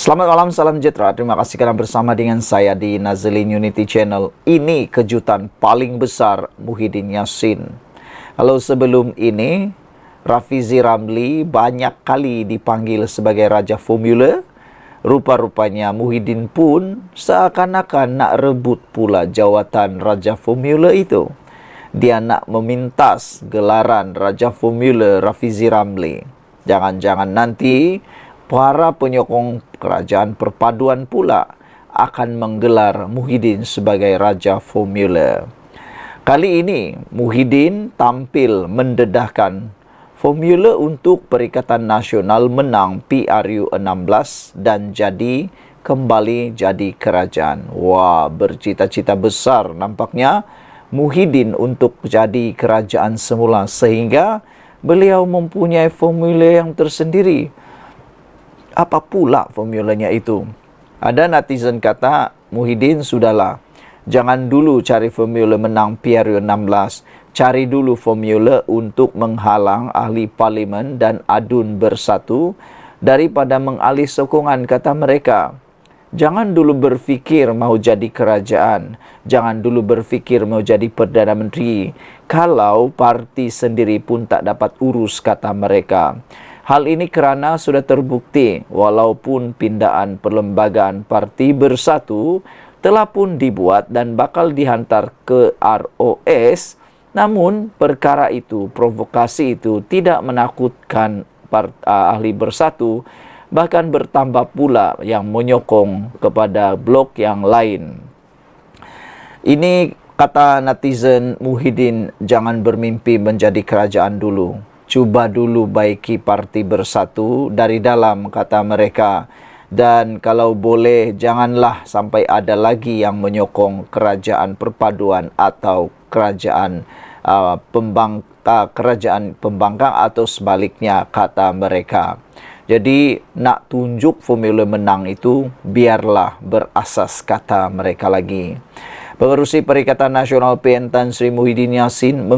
Selamat malam, salam sejahtera. Terima kasih kerana bersama dengan saya di Nazlin Unity Channel. Ini kejutan paling besar Muhyiddin Yassin. Kalau sebelum ini, Rafizi Ramli banyak kali dipanggil sebagai Raja Formula. Rupa-rupanya Muhyiddin pun seakan-akan nak rebut pula jawatan Raja Formula itu. Dia nak memintas gelaran Raja Formula Rafizi Ramli. Jangan-jangan nanti para penyokong kerajaan perpaduan pula akan menggelar Muhyiddin sebagai Raja Formula. Kali ini Muhyiddin tampil mendedahkan formula untuk Perikatan Nasional menang PRU 16 dan kembali jadi kerajaan. Wah, bercita-cita besar nampaknya Muhyiddin untuk jadi kerajaan semula sehingga beliau mempunyai formula yang tersendiri. Apa pula formulanya itu? Ada netizen kata, Muhyiddin sudahlah. Jangan dulu cari formula menang PRU 16. Cari dulu formula untuk menghalang ahli parlimen dan adun bersatu daripada mengalih sokongan, kata mereka. Jangan dulu berfikir mau jadi kerajaan. Jangan dulu berfikir mau jadi Perdana Menteri. Kalau parti sendiri pun tak dapat urus, kata mereka. Hal ini kerana sudah terbukti walaupun pindaan perlembagaan Parti Bersatu telah pun dibuat dan bakal dihantar ke ROS, namun perkara itu, provokasi itu tidak menakutkan ahli Bersatu, bahkan bertambah pula yang menyokong kepada blok yang lain. Ini kata netizen Muhyiddin, jangan bermimpi menjadi kerajaan dulu. Cuba dulu baiki Parti Bersatu dari dalam, kata mereka. Dan kalau boleh, janganlah sampai ada lagi yang menyokong kerajaan perpaduan atau kerajaan kerajaan pembangkang atau sebaliknya, kata mereka. Jadi, nak tunjuk formula menang itu, biarlah berasas, kata mereka lagi. Pengerusi Perikatan Nasional PN Tan Sri Muhyiddin Yassin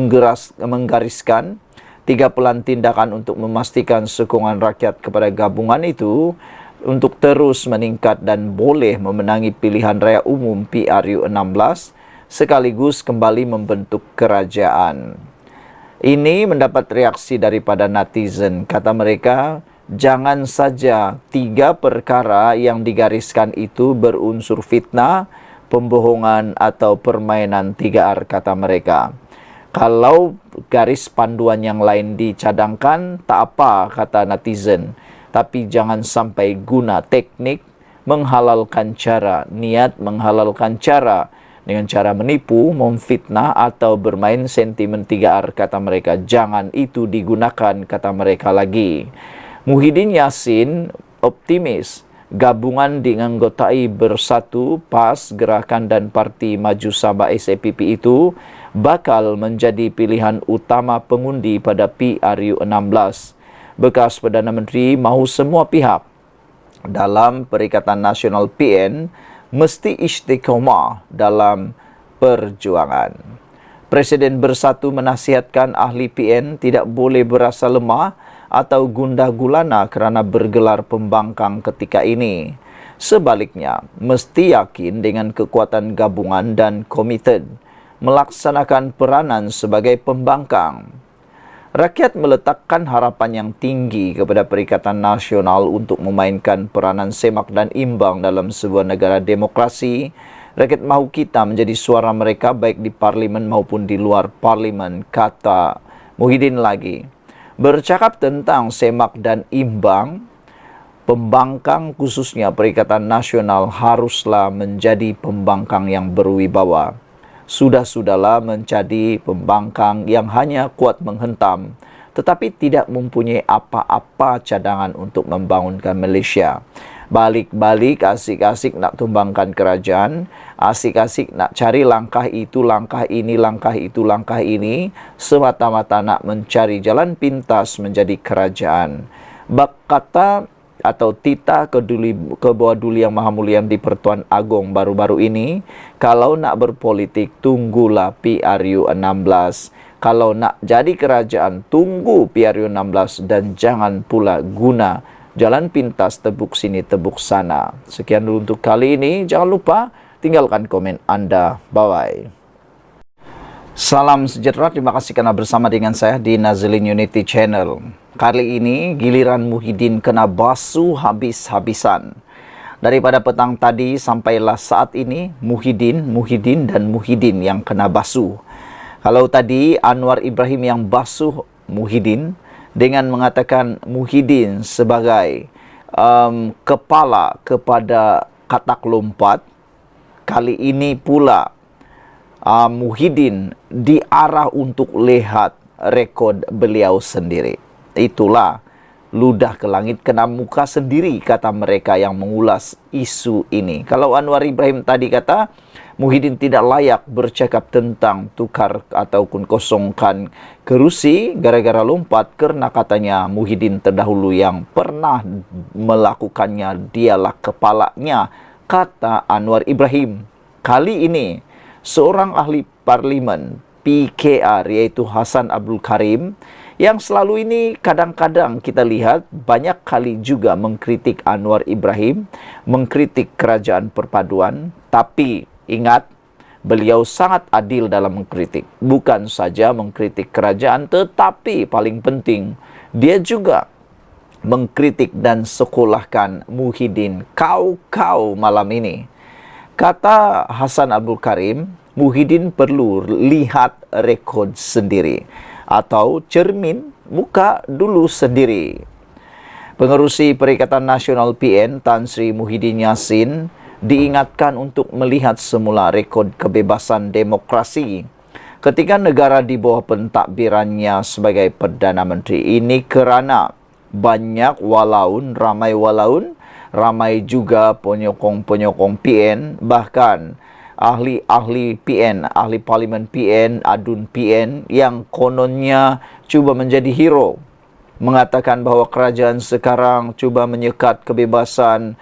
menggariskan 3 pelan tindakan untuk memastikan sokongan rakyat kepada gabungan itu untuk terus meningkat dan boleh memenangi pilihan raya umum PRU 16 sekaligus kembali membentuk kerajaan. Ini mendapat reaksi daripada netizen. Kata mereka, jangan saja 3 perkara yang digariskan itu berunsur fitnah, pembohongan atau permainan 3R, kata mereka. Kalau garis panduan yang lain dicadangkan, tak apa, kata netizen. Tapi jangan sampai guna teknik menghalalkan cara, niat menghalalkan cara dengan cara menipu, memfitnah atau bermain sentimen 3R, kata mereka. Jangan itu digunakan, kata mereka lagi. Muhyiddin Yassin optimis gabungan dianggotai Bersatu, PAS, Gerakan dan Parti Maju Sabah SAPP itu bakal menjadi pilihan utama pengundi pada PRU 16. Bekas Perdana Menteri mahu semua pihak dalam Perikatan Nasional PN mesti istiqomah dalam perjuangan. Presiden Bersatu menasihatkan ahli PN tidak boleh berasa lemah atau gundah gulana kerana bergelar pembangkang ketika ini. Sebaliknya, mesti yakin dengan kekuatan gabungan dan komited melaksanakan peranan sebagai pembangkang. Rakyat meletakkan harapan yang tinggi kepada Perikatan Nasional untuk memainkan peranan semak dan imbang dalam sebuah negara demokrasi. Rakyat mahu kita menjadi suara mereka baik di parlimen maupun di luar parlimen, kata Muhyiddin lagi. Bercakap tentang semak dan imbang, pembangkang khususnya Perikatan Nasional haruslah menjadi pembangkang yang berwibawa. Sudah-sudahlah menjadi pembangkang yang hanya kuat menghentam, tetapi tidak mempunyai apa-apa cadangan untuk membangunkan Malaysia. Balik-balik asik-asik nak tumbangkan kerajaan, asik-asik nak cari langkah itu, langkah ini, langkah itu, langkah ini, semata-mata nak mencari jalan pintas menjadi kerajaan. Bak kata atau tita kebawa duli yang maha mulia di Pertuan Agong baru-baru ini, kalau nak berpolitik, tunggulah PRU 16. Kalau nak jadi kerajaan, tunggu PRU 16 dan jangan pula guna jalan pintas tebuk sini tebuk sana. Sekian dulu untuk kali ini. Jangan lupa tinggalkan komen Anda. Bye-bye. Salam sejahtera, terima kasih karena bersama dengan saya di Nazilin Unity Channel. Kali ini giliran Muhyiddin kena basuh habis-habisan. Daripada petang tadi sampailah saat ini Muhyiddin yang kena basuh. Kalau tadi Anwar Ibrahim yang basuh Muhyiddin dengan mengatakan Muhyiddin sebagai kepala kepada katak lompat, kali ini pula Muhyiddin diarah untuk lihat rekod beliau sendiri. Itulah ludah ke langit kena muka sendiri, kata mereka yang mengulas isu ini. Kalau Anwar Ibrahim tadi kata Muhyiddin tidak layak bercakap tentang tukar ataupun kosongkan kerusi gara-gara lompat, karena katanya Muhyiddin terdahulu yang pernah melakukannya, dialah kepalanya, kata Anwar Ibrahim. Kali ini seorang ahli parlimen PKR yaitu Hasan Abdul Karim yang selalu ini kadang-kadang kita lihat banyak kali juga mengkritik Anwar Ibrahim, mengkritik kerajaan perpaduan, tapi ingat beliau sangat adil dalam mengkritik. Bukan saja mengkritik kerajaan, tetapi paling penting dia juga mengkritik dan sekolahkan Muhyiddin kau malam ini. Kata Hasan Abdul Karim, Muhyiddin perlu lihat rekod sendiri atau cermin muka dulu sendiri. Pengerusi Perikatan Nasional PN Tan Sri Muhyiddin Yassin diingatkan untuk melihat semula rekod kebebasan demokrasi ketika negara di bawah pentadbirannya sebagai Perdana Menteri. Ini kerana banyak ramai juga penyokong-penyokong PN, bahkan ahli-ahli PN, ahli parlimen PN, adun PN yang kononnya cuba menjadi hero, mengatakan bahawa kerajaan sekarang cuba menyekat kebebasan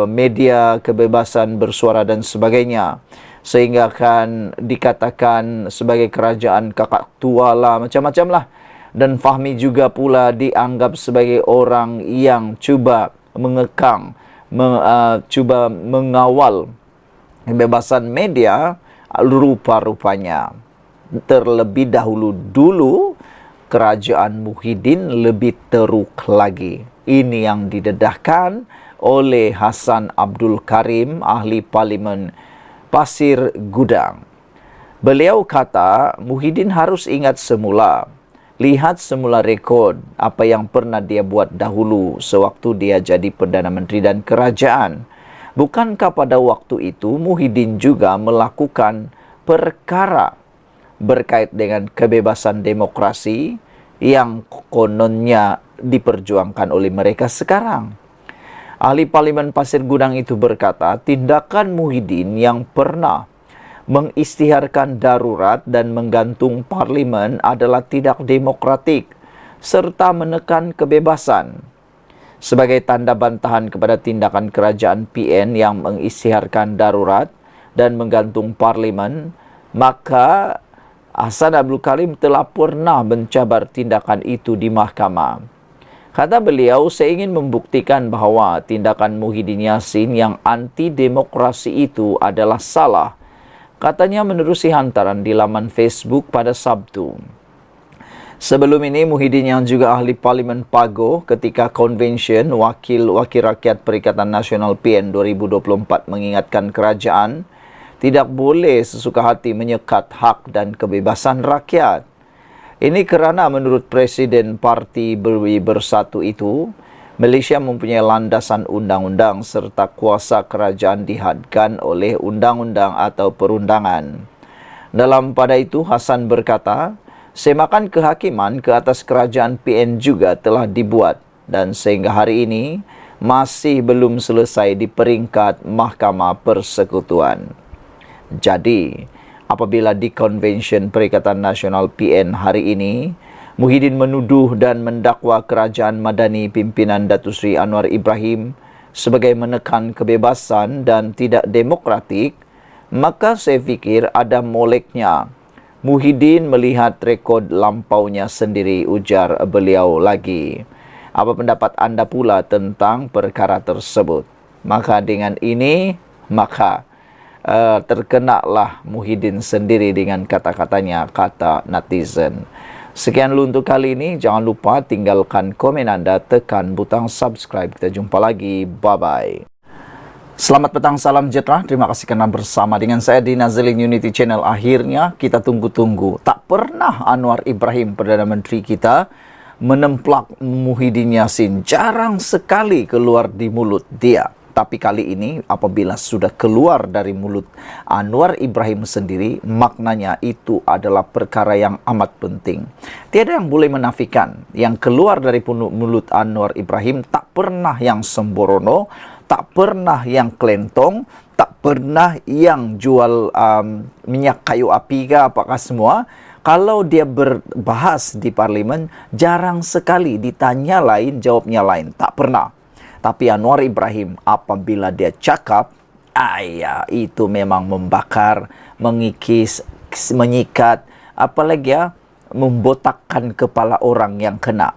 media, kebebasan bersuara dan sebagainya, sehingga akan dikatakan sebagai kerajaan kakak tua lah, macam-macam lah. Dan Fahmi juga pula dianggap sebagai orang yang cuba mengekang, cuba mengawal kebebasan media rupa-rupanya. Terlebih dulu kerajaan Muhyiddin lebih teruk lagi. Ini yang didedahkan oleh Hasan Abdul Karim, ahli parlimen Pasir Gudang. Beliau kata Muhyiddin harus ingat semula, lihat semula rekod apa yang pernah dia buat dahulu sewaktu dia jadi Perdana Menteri dan kerajaan. Bukankah pada waktu itu Muhyiddin juga melakukan perkara berkait dengan kebebasan demokrasi yang kononnya diperjuangkan oleh mereka sekarang? Ahli parlimen Pasir Gudang itu berkata, tindakan Muhyiddin yang pernah mengisytiharkan darurat dan menggantung parlimen adalah tidak demokratik serta menekan kebebasan. Sebagai tanda bantahan kepada tindakan kerajaan PN yang mengisytiharkan darurat dan menggantung parlimen, maka Hasan Abdul Karim telah pernah mencabar tindakan itu di mahkamah. Kata beliau, saya ingin membuktikan bahawa tindakan Muhyiddin Yassin yang anti-demokrasi itu adalah salah. Katanya menerusi hantaran di laman Facebook pada Sabtu. Sebelum ini, Muhyiddin yang juga ahli parlimen Pago ketika konvensyen Wakil-Wakil Rakyat Perikatan Nasional PN 2024 mengingatkan kerajaan tidak boleh sesuka hati menyekat hak dan kebebasan rakyat. Ini kerana menurut Presiden Parti Bersatu itu, Malaysia mempunyai landasan undang-undang serta kuasa kerajaan dihadkan oleh undang-undang atau perundangan. Dalam pada itu, Hasan berkata, semakan kehakiman ke atas kerajaan PN juga telah dibuat dan sehingga hari ini masih belum selesai di peringkat Mahkamah Persekutuan. Jadi, apabila di Konvensyen Perikatan Nasional PN hari ini, Muhyiddin menuduh dan mendakwa kerajaan madani pimpinan Datuk Seri Anwar Ibrahim sebagai menekan kebebasan dan tidak demokratik, maka saya fikir ada moleknya Muhyiddin melihat rekod lampaunya sendiri, ujar beliau lagi. Apa pendapat anda pula tentang perkara tersebut? Maka dengan ini, terkenalah Muhyiddin sendiri dengan kata-katanya, kata netizen. Sekian dulu untuk kali ini. Jangan lupa tinggalkan komen anda, tekan butang subscribe. Kita jumpa lagi. Bye-bye. Selamat petang, salam sejahtera. Terima kasih karena bersama dengan saya di Nazilin Unity Channel. Akhirnya kita tunggu-tunggu. Tak pernah Anwar Ibrahim, Perdana Menteri kita, menemplak Muhyiddin Yassin. Jarang sekali keluar di mulut dia. Tapi kali ini apabila sudah keluar dari mulut Anwar Ibrahim sendiri, maknanya itu adalah perkara yang amat penting. Tiada yang boleh menafikan. Yang keluar dari mulut Anwar Ibrahim tak pernah yang sembrono, tak pernah yang kelentong, tak pernah yang jual minyak kayu api ke apakah semua. Kalau dia berbahas di parlimen, jarang sekali ditanya lain, jawabnya lain. Tak pernah. Tapi Anwar Ibrahim apabila dia cakap, itu memang membakar, mengikis, menyikat, apalagi membotakkan kepala orang yang kena.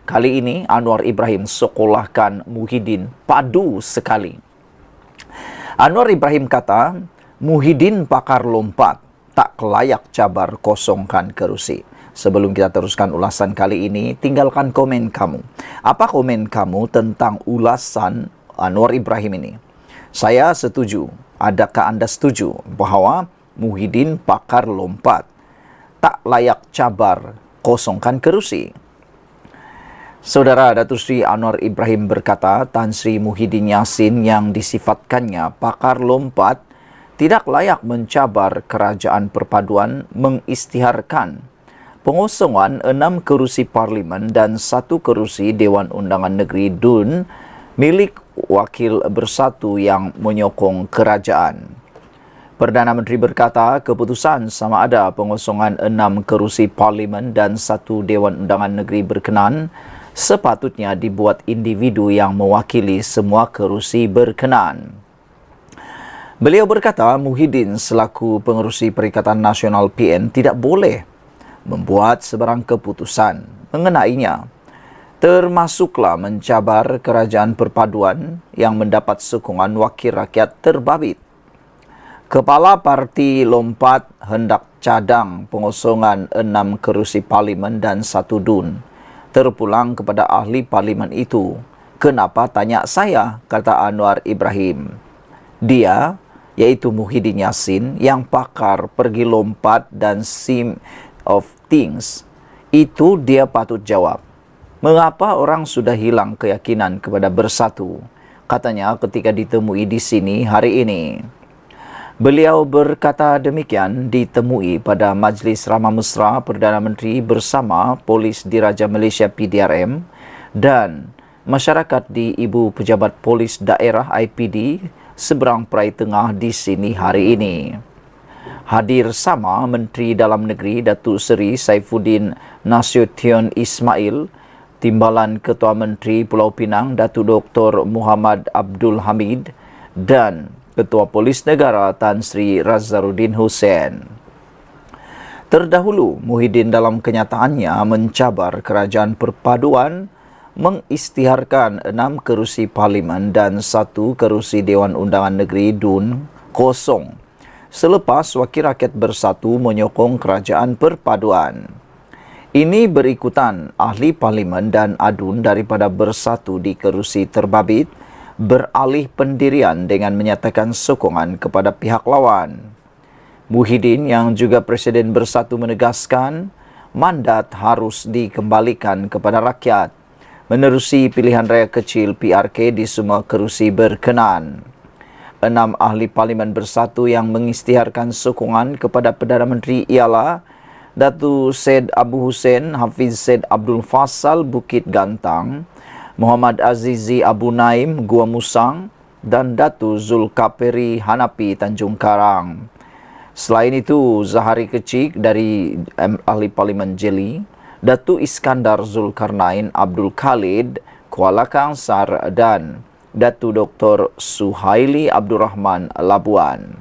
Kali ini Anwar Ibrahim sekolahkan Muhyiddin padu sekali. Anwar Ibrahim kata, Muhyiddin pakar lompat, tak layak cabar kosongkan kerusi. Sebelum kita teruskan ulasan kali ini, tinggalkan komen kamu. Apa komen kamu tentang ulasan Anwar Ibrahim ini? Saya setuju. Adakah anda setuju bahwa Muhyiddin pakar lompat, tak layak cabar kosongkan kerusi? Saudara, Datuk Seri Anwar Ibrahim berkata, Tan Sri Muhyiddin Yassin yang disifatkannya pakar lompat tidak layak mencabar kerajaan perpaduan mengisytiharkan pengosongan 6 kerusi parlimen dan 1 kerusi Dewan Undangan Negeri DUN milik Wakil Bersatu yang menyokong kerajaan. Perdana Menteri berkata, keputusan sama ada pengosongan 6 kerusi parlimen dan 1 Dewan Undangan Negeri berkenan sepatutnya dibuat individu yang mewakili semua kerusi berkenan. Beliau berkata, Muhyiddin selaku pengerusi Perikatan Nasional PN tidak boleh membuat sebarang keputusan mengenainya, termasuklah mencabar kerajaan perpaduan yang mendapat sokongan wakil rakyat terbabit. Kepala parti lompat hendak cadang pengosongan 6 kerusi parlimen dan 1 DUN. Terpulang kepada ahli parlimen itu. Kenapa tanya saya, kata Anwar Ibrahim. Dia, yaitu Muhyiddin Yassin, yang pakar pergi lompat dan sim of things, itu dia patut jawab. Mengapa orang sudah hilang keyakinan kepada Bersatu? Katanya ketika ditemui di sini hari ini. Beliau berkata demikian ditemui pada Majlis Ramah Mesra Perdana Menteri bersama Polis Diraja Malaysia PDRM dan masyarakat di Ibu Pejabat Polis Daerah IPD seberang Perai Tengah di sini hari ini. Hadir sama Menteri Dalam Negeri Datuk Seri Saifuddin Nasution Ismail, Timbalan Ketua Menteri Pulau Pinang Datuk Dr. Muhammad Abdul Hamid dan Ketua Polis Negara Tan Sri Razzaruddin Hussein. Terdahulu, Muhyiddin dalam kenyataannya mencabar kerajaan perpaduan mengisytiharkan 6 kerusi parlimen dan 1 kerusi Dewan Undangan Negeri DUN kosong selepas Wakil Rakyat Bersatu menyokong kerajaan perpaduan. Ini berikutan ahli parlimen dan ADUN daripada Bersatu di kerusi terbabit beralih pendirian dengan menyatakan sokongan kepada pihak lawan. Muhyiddin yang juga Presiden Bersatu menegaskan mandat harus dikembalikan kepada rakyat menerusi pilihan raya kecil PRK di semua kerusi berkenan. 6 ahli parlimen Bersatu yang mengisytiharkan sokongan kepada Perdana Menteri ialah Datuk Syed Abu Hussein Hafiz Syed Abdul Fassal Bukit Gantang, Muhammad Azizi Abu Naim Gua Musang dan Datuk Zulkaperi Hanapi Tanjung Karang. Selain itu, Zahari Kecik dari ahli parlimen Jeli, Datuk Iskandar Zulkarnain Abdul Khalid Kuala Kangsar dan Datuk Dr. Suhaili Abdul Rahman Labuan.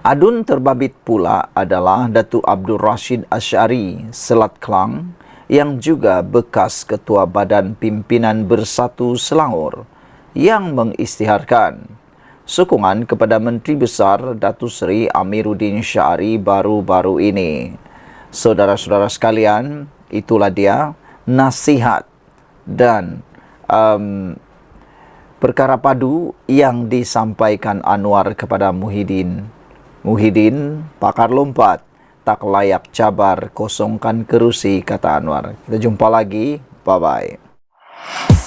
ADUN terbabit pula adalah Datuk Abdul Rashid Asyari Selat Kelang yang juga bekas Ketua Badan Pimpinan Bersatu Selangor yang mengisytiharkan sokongan kepada Menteri Besar Datuk Seri Amiruddin Syari baru-baru ini. Saudara-saudara sekalian, itulah dia nasihat dan perkara padu yang disampaikan Anwar kepada Muhyiddin. Muhyiddin, pakar lompat, tak layak cabar, kosongkan kerusi, kata Anwar. Kita jumpa lagi, bye-bye.